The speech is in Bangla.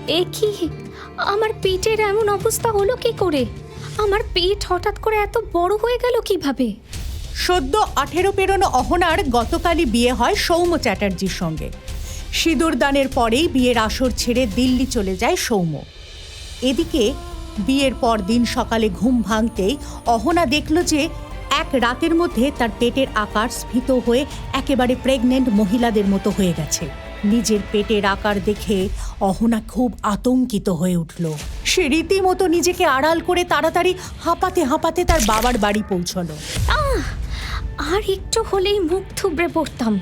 এ কি, আমার পেটের এমন অবস্থা হলো কি করে? আমার পেট হঠাৎ করে এত বড় হয়ে গেল কিভাবে? সদ্য 18 পেরোনো অহনার গতকালই বিয়ে হয় সৌম্য চ্যাটার্জির সঙ্গে। সিঁদুর দানের পরেই বিয়ের আসর ছেড়ে দিল্লি চলে যায় সৌম্য। এদিকে বিয়ের পর দিন সকালে ঘুম ভাঙতেই অহনা দেখল যে এক রাতের মধ্যে তার পেটের আকার স্ফীত হয়ে একেবারে প্রেগনেন্ট মহিলাদের মতো হয়ে গেছে। নিজের পেটের আকার দেখে অহনা খুব আতঙ্কিত হয়ে উঠল। সে রীতিমতো নিজেকে আড়াল করে তাড়াতাড়ি হাঁপাতে হাঁপাতে তার বাবার বাড়ি পৌঁছলো। আর একটু হলেই মুখ থুবড়ে পড়তাম।